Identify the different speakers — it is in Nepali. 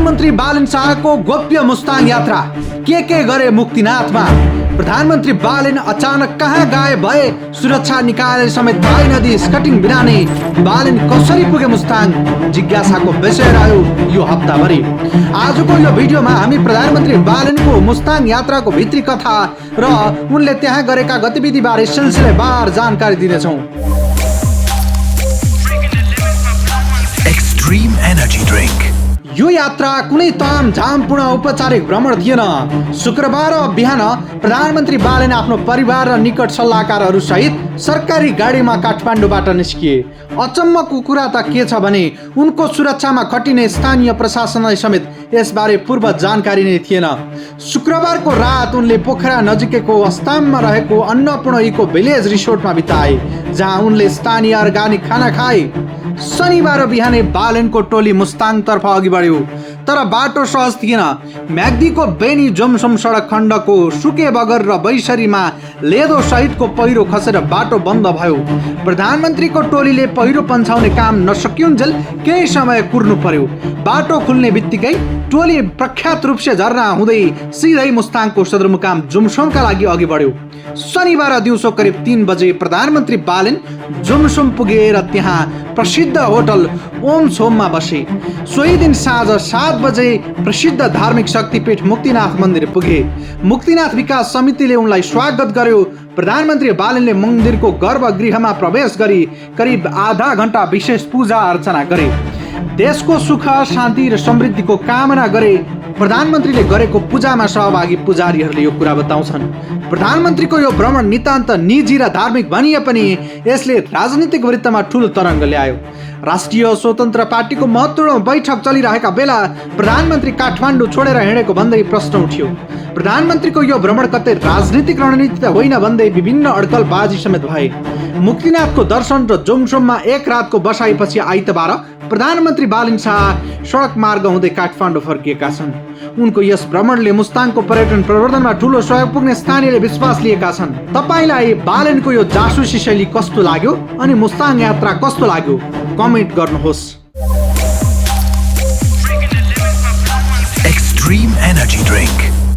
Speaker 1: प्रधानमन्त्री बालन शाहको गोप्य मुस्ताङ यात्रा के गरे मुक्तिनाथमा? प्रधानमन्त्री बालन अचानक कहाँ गायब भए? सुरक्षा निकायले समेत थाहै नदिई स्कटिङ बिना नै बालन कसरी पुगे मुस्ताङ? जिज्ञासाको विषय रह्यो यो हप्ताभरि। आजको यो भिडियोमा हामी प्रधानमन्त्री बालनको मुस्ताङ यात्राको भित्री कथा र उनले त्यहाँ गरेका गतिविधिबारे सिलसिलेवार जानकारी दिनेछौँ।
Speaker 2: Extreme energy drink.
Speaker 1: यो यात्रा कुनै तामझामपूर्ण औपचारिक भ्रमण थिएन। शुक्रबार बिहान प्रधानमन्त्री बालन आफ्नो परिवार र निकट सल्लाहकारहरू सहित सरकारी गाडीमा काठमाडौँबाट निस्किए। अचम्मको कुरा त के छ भने उनको सुरक्षामा खटिने स्थानीय प्रशासनलाई समेत यसबारे पूर्व जानकारी नै थिएन। शुक्रबारको रात उनले पोखरा नजिकैको अस्ताममा रहेको अन्नपूर्ण इको भिलेज रिसोर्टमा बिताए, जहाँ उनले स्थानीय अर्गानिक खाना खाए। शनिबार बिहानै बालनको टोली मुस्ताङतर्फ अघि बढ्यो, तर बाटो सहज थिएन। म्याग्दीको बेनी जोमसोम सडक खण्डको सुके बगर र बैसरीमा लेदो सहितको पहिरो खसेर बाटो बन्द भयो। प्रधानमन्त्रीको टोलीले पहिरो पन्छाउने काम नसकिउन्जेल केही समय कुर्नु पर्यो। बाटो खुल्ने बित्तिकै टोली प्रख्यात रूपसे झर्ना हुँदै सिधै मुस्ताङको सदरमुकाम जुमसोमका लागि अघि बढ्यो। शनिबार दिउँसो करिब 3 बजे प्रधानमन्त्री बालन जुमसोम पुगे र त्यहाँ प्रसिद्ध होटल ओम सोममा बसे। सोही दिन साँझ 7 बजे प्रसिद्ध धार्मिक शक्तिपीठ मुक्तिनाथ मन्दिर पुगे। मुक्तिनाथ विकास समितिले उनलाई स्वागत गर्यो। प्रधानमन्त्री बालनले मन्दिरको गर्भगृहमा प्रवेश गरी करिब आधा घण्टा विशेष पूजा अर्चना गरे। देशको सुख शान्ति र समृद्धिको कामना गरे। प्रधानमन्त्रीले गरेको पूजामा सहभागी पुजारीहरूले यो कुरा बताउँछन्। प्रधानमन्त्रीको यो भ्रमण नितान्त निजी र धार्मिक भनिए पनि यसले राजनीतिक वृत्तमा ठूलो तरङ्ग ल्यायो। राष्ट्रिय स्वतन्त्र पार्टीको महत्त्वपूर्ण बैठक चलिरहेका बेला प्रधानमन्त्री काठमाडौँ छोडेर हिँडेको भन्दै प्रश्न उठ्यो। प्रधानमन्त्रीको यो भ्रमण कतै राजनीतिक रणनीति त होइन भन्दै विभिन्न अड्कलबाजी समेत भए। मुक्तिनाथको दर्शन र जोमसोममा एक रातको बसाइपछि आइतबार प्रधानमन्त्री बालन शाह सडक मार्ग हुँदै काठमाडौँ फर्किएका छन्। उनको यस भ्रमणले मुस्ताङको पर्यटन प्रवर्धनमा ठूलो सहयोग पुग्ने स्थानीयले विश्वास लिएका छन्। तपाईलाई बालनको यो जासुसी शैली कस्तो लाग्यो अनि मुस्ताङ यात्रा कस्तो लाग्यो? कमेन्ट गर्नुहोस्।
Speaker 2: Extreme energy drink.